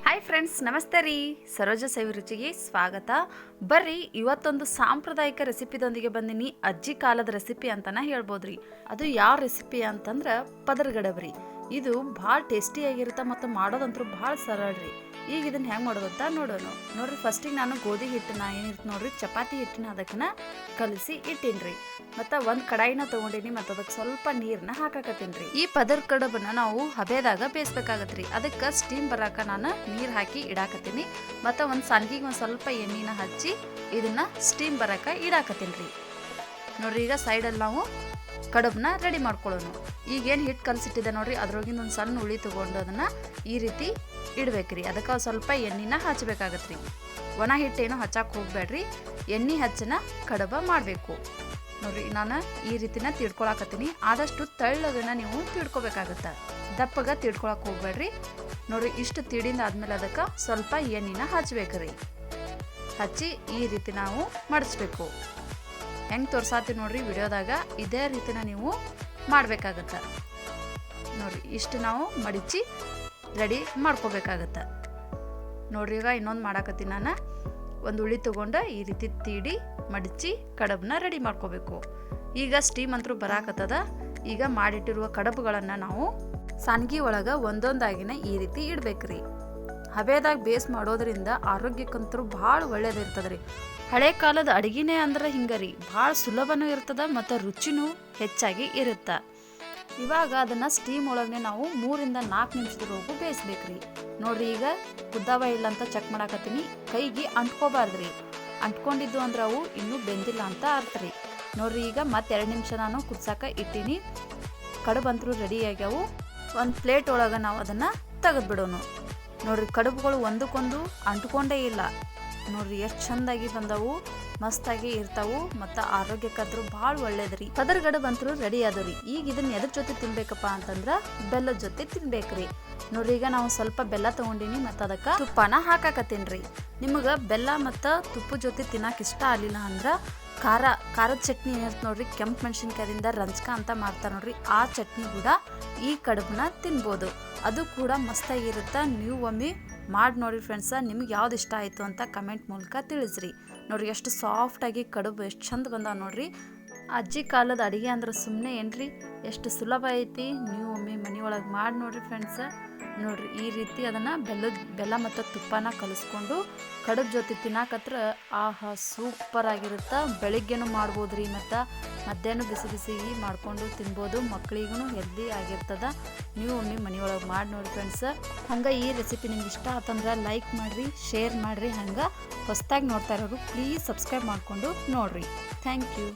Hi friends, ನಮಸ್ತೆ ರೀ. ಸರೋಜ ಸವಿ ರುಚಿಗೆ ಸ್ವಾಗತ. ಬರ್ರಿ, ಇವತ್ತೊಂದು ಸಾಂಪ್ರದಾಯಿಕ ರೆಸಿಪಿದೊಂದಿಗೆ ಬಂದಿನಿ. ಅಜ್ಜಿ ಕಾಲದ ರೆಸಿಪಿ ಅಂತನ ಹೇಳ್ಬೋದ್ರಿ. ಅದು ಯಾವ ರೆಸಿಪಿ ಅಂತಂದ್ರೆ ಪದರ್ಗಡಬ್ರಿ. ಇದು ಭಾಳ ಟೇಸ್ಟಿಯಾಗಿರುತ್ತೆ ಮತ್ತು ಮಾಡೋದಂತೂ ಭಾಳ ಸರಳ ರೀ. ಈಗ ಇದನ್ನ ಹೆಂಗೆ ಮಾಡೋದಂತ ನೋಡೋಣ. ನೋಡ್ರಿ, ಫಸ್ಟಿಗೆ ನಾನು ಗೋಧಿ ಹಿಟ್ಟನ್ನ ಏನಿರುತ್ತೆ ನೋಡ್ರಿ, ಚಪಾತಿ ಹಿಟ್ಟನ್ನ ಅದಕ್ಕನ್ನ ಕಲಸಿ ಇಟ್ಟೀನಿ. ಮತ್ತು ಒಂದು ಕಡಾಯಿನ ತೊಗೊಂಡಿನಿ ಮತ್ತು ಅದಕ್ಕೆ ಸ್ವಲ್ಪ ನೀರನ್ನ ಹಾಕಾಕತ್ತೀನಿ. ಈ ಪದರ್ ಕಡಬನ್ನ ನಾವು ಹಬೆದಾಗ ಬೇಯಿಸ್ಬೇಕಾಗತ್ರಿ. ಅದಕ್ಕೆ ಸ್ಟೀಮ್ ಬರಾಕ ನಾನು ನೀರು ಹಾಕಿ ಇಡಾಕತ್ತೀನಿ. ಮತ್ತು ಒಂದು ಸಣ್ಣಿಗೆ ಒಂದು ಸ್ವಲ್ಪ ಎಣ್ಣೆನ ಹಚ್ಚಿ ಇದನ್ನ ಸ್ಟೀಮ್ ಬರಾಕ ಇಡಾಕತ್ತೀನಿ. ನೋಡ್ರಿ, ಈಗ ಸೈಡಲ್ಲಿ ನಾವು ಕಡಬನ್ನ ರೆಡಿ ಮಾಡ್ಕೊಳ್ಳೋಣ. ಈಗೇನು ಹಿಟ್ಟು ಕಲಸಿಟ್ಟಿದೆ ನೋಡ್ರಿ, ಅದ್ರೊಳಗಿಂದ ಒಂದು ಸಣ್ಣ ಉಳಿ ತೊಗೊಂಡು ಅದನ್ನು ಈ ರೀತಿ ಇಡ್ಬೇಕ್ರಿ. ಅದಕ್ಕೆ ಸ್ವಲ್ಪ ಎಣ್ಣೆನ ಹಚ್ಚಬೇಕಾಗತ್ರಿ. ಒಣ ಹಿಟ್ಟೇನು ಹಚ್ಚಕ್ಕೆ ಹೋಗ್ಬೇಡ್ರಿ, ಎಣ್ಣೆ ಹಚ್ಚನ ಕಡಬ ಮಾಡಬೇಕು. ನೋಡ್ರಿ, ನಾನು ಈ ರೀತಿನ ತಿಳ್ಕೊಳಕತ್ತೀನಿ. ಆದಷ್ಟು ತೆಳ್ಳಗನ್ನ ನೀವು ತಿಳ್ಕೊಬೇಕಾಗತ್ತೆ, ದಪ್ಪಗ ತಿಳ್ಕೊಳಕ್ಕೆ ಹೋಗ್ಬೇಡ್ರಿ. ನೋಡ್ರಿ, ಇಷ್ಟು ತಿಡಿಂದ ಆದ್ಮೇಲೆ ಅದಕ್ಕೆ ಸ್ವಲ್ಪ ಎಣ್ಣೆನ ಹಚ್ಬೇಕ್ರಿ. ಹಚ್ಚಿ ಈ ರೀತಿ ನಾವು ಮಡಿಸ್ಬೇಕು. ಹೆಂಗೆ ತೋರ್ಸಾತಿ ನೋಡ್ರಿ ವಿಡಿಯೋದಾಗ, ಇದೇ ರೀತಿನ ನೀವು ಮಾಡಬೇಕಾಗತ್ತೆ. ನೋಡ್ರಿ, ಇಷ್ಟು ನಾವು ಮಡಿಚಿ ರೆಡಿ ಮಾಡ್ಕೋಬೇಕಾಗತ್ತೆ. ನೋಡ್ರಿ, ಈಗ ಇನ್ನೊಂದು ಮಾಡಾಕತ್ತೀನಿ. ನಾನು ಒಂದು ಉಳಿ ತೊಗೊಂಡು ಈ ರೀತಿ ತೀಡಿ ಮಡಿಚಿ ಕಡಬನ್ನ ರೆಡಿ ಮಾಡ್ಕೋಬೇಕು. ಈಗ ಸ್ಟೀಮ್ ಅಂತೂ ಬರಾಕತ್ತದ. ಈಗ ಮಾಡಿಟ್ಟಿರುವ ಕಡಬುಗಳನ್ನು ನಾವು ಸಾನ್ಗಿ ಒಳಗೆ ಒಂದೊಂದಾಗಿನ ಈ ರೀತಿ ಇಡ್ಬೇಕ್ರಿ. ಹಬೆದಾಗ ಬೇಸ್ ಮಾಡೋದ್ರಿಂದ ಆರೋಗ್ಯಕ್ಕಂತೂ ಭಾಳ ಒಳ್ಳೇದಿರ್ತದ್ರಿ. ಹಳೆ ಕಾಲದ ಅಡುಗೆನೇ ಅಂದ್ರೆ ಹಿಂಗರಿ, ಭಾಳ ಸುಲಭನೂ ಇರ್ತದ ಮತ್ತು ರುಚಿನೂ ಹೆಚ್ಚಾಗಿ ಇರುತ್ತೆ. ಇವಾಗ ಅದನ್ನು ಸ್ಟೀಮ್ ಒಳಗೆ ನಾವು 3 ರಿಂದ 4 ನಿಮಿಷದವರೆಗೂ ಬೇಯಿಸ್ಬೇಕ್ರಿ. ನೋಡ್ರಿ, ಈಗ ಕುದ್ದಾವ ಇಲ್ಲ ಅಂತ ಚೆಕ್ ಮಾಡಾಕತ್ತೀನಿ. ಕೈಗೆ ಅಂಟ್ಕೋಬಾರ್ದ್ರಿ. ಅಂಟ್ಕೊಂಡಿದ್ದು ಅಂದ್ರೆ ಅವು ಇನ್ನೂ ಬೆಂದಿಲ್ಲ ಅಂತ ಅರ್ಥ ರೀ. ನೋಡ್ರಿ, ಈಗ ಮತ್ತೆ 2 ನಿಮಿಷ ನಾನು ಕುದ್ಸಾಕ ಇಟ್ಟೀನಿ. ಕಡುಬಂತರೂ ರೆಡಿ ಆಗ್ಯಾವು. ಒಂದು ಪ್ಲೇಟ್ ಒಳಗೆ ನಾವು ಅದನ್ನು ತೆಗೆದ್ಬಿಡೋಣ. ನೋಡ್ರಿ, ಕಡುಬುಗಳು ಒಂದಕ್ಕೊಂದು ಅಂಟ್ಕೊಂಡೇ ಇಲ್ಲ. ನೋಡ್ರಿ, ಎಷ್ಟು ಚಂದಾಗಿ ಬಂದವು, ಮಸ್ತಾಗಿ ಇರ್ತಾವು ಮತ್ತು ಆರೋಗ್ಯಕ್ಕಂತೂ ಭಾಳ ಒಳ್ಳೇದ್ರಿ. ಪದರ್ಗಡಬ್ ಅಂತೂ ರೆಡಿ ಆದವ್ರಿ. ಈಗ ಇದನ್ನ ಎದ್ರ ಜೊತೆ ತಿನ್ಬೇಕಪ್ಪ ಅಂತಂದ್ರೆ ಬೆಲ್ಲದ ಜೊತೆ ತಿನ್ಬೇಕ್ರಿ. ನೋಡ್ರಿ, ಈಗ ನಾವು ಸ್ವಲ್ಪ ಬೆಲ್ಲ ತೊಗೊಂಡಿನಿ ಮತ್ತು ಅದಕ್ಕೆ ತುಪ್ಪನ ಹಾಕಾಕತ್ತೀನಿ. ನಿಮಗೆ ಬೆಲ್ಲ ಮತ್ತು ತುಪ್ಪ ಜೊತೆ ತಿನ್ನಕ್ಕೆ ಇಷ್ಟ ಆಗಲಿಲ್ಲ ಅಂದ್ರೆ ಖಾರದ ಚಟ್ನಿ ಏನಿರುತ್ತೆ ನೋಡ್ರಿ, ಕೆಂಪು ಮೆಣಸಿನ್ಕಾಯಿಂದ ರಂಜ್ಕ ಅಂತ ಮಾಡ್ತಾರೆ ನೋಡ್ರಿ, ಆ ಚಟ್ನಿ ಕೂಡ ಈ ಕಡುಬನ್ನ ತಿನ್ಬೋದು. ಅದು ಕೂಡ ಮಸ್ತಾಗಿರುತ್ತೆ. ನೀವು ಒಮ್ಮೆ ಮಾಡಿ ನೋಡಿ ಫ್ರೆಂಡ್ಸ. ನಿಮ್ಗೆ ಯಾವ್ದು ಇಷ್ಟ ಆಯಿತು ಅಂತ ಕಮೆಂಟ್ ಮೂಲಕ ತಿಳಿಸ್ರಿ. ನೋಡ್ರಿ, ಎಷ್ಟು ಸಾಫ್ಟಾಗಿ ಕಡುಬು ಎಷ್ಟು ಚಂದ ಬಂದಾವ ನೋಡ್ರಿ. ಅಜ್ಜಿ ಕಾಲದ ಅಡುಗೆ ಅಂದ್ರೆ ಸುಮ್ಮನೆ ಏನ್ರಿ, ಎಷ್ಟು ಸುಲಭ ಐತಿ. ನೀವು ಒಮ್ಮೆ ಮನೆಯೊಳಗೆ ಮಾಡಿ ನೋಡ್ರಿ ಫ್ರೆಂಡ್ಸ. ನೋಡ್ರಿ, ಈ ರೀತಿ ಅದನ್ನು ಬೆಲ್ಲ ಮತ್ತು ತುಪ್ಪನ ಕಲಿಸ್ಕೊಂಡು ಕಡುಬು ಜೊತೆ ತಿನ್ನಾಕತ್ರ ಆಹಾ ಸೂಪರ್ ಆಗಿರುತ್ತೆ. ಬೆಳಿಗ್ಗೆನೂ ಮಾಡ್ಬೋದ್ರಿ ಮತ್ತು ಮಧ್ಯಾಹ್ನ ಬಿಸಿ ಬಿಸಿಗೆ ಮಾಡ್ಕೊಂಡು ತಿನ್ಬೋದು. ಮಕ್ಕಳಿಗೂ ಹೆಲ್ದಿ ಆಗಿರ್ತದೆ. ನೀವು ಒಮ್ಮೆ ಮನೆಯೊಳಗೆ ಮಾಡಿ ನೋಡಿ ಫ್ರೆಂಡ್ಸ. ಹಂಗೆ ಈ ರೆಸಿಪಿ ನಿಮ್ಗೆ ಇಷ್ಟ ಆತಂದ್ರೆ ಲೈಕ್ ಮಾಡಿರಿ, ಶೇರ್ ಮಾಡಿರಿ. ಹಂಗೆ ಹೊಸದಾಗಿ ನೋಡ್ತಾ ಇರೋರು ಪ್ಲೀಸ್ ಸಬ್ಸ್ಕ್ರೈಬ್ ಮಾಡಿಕೊಂಡು ನೋಡಿರಿ. Thank you.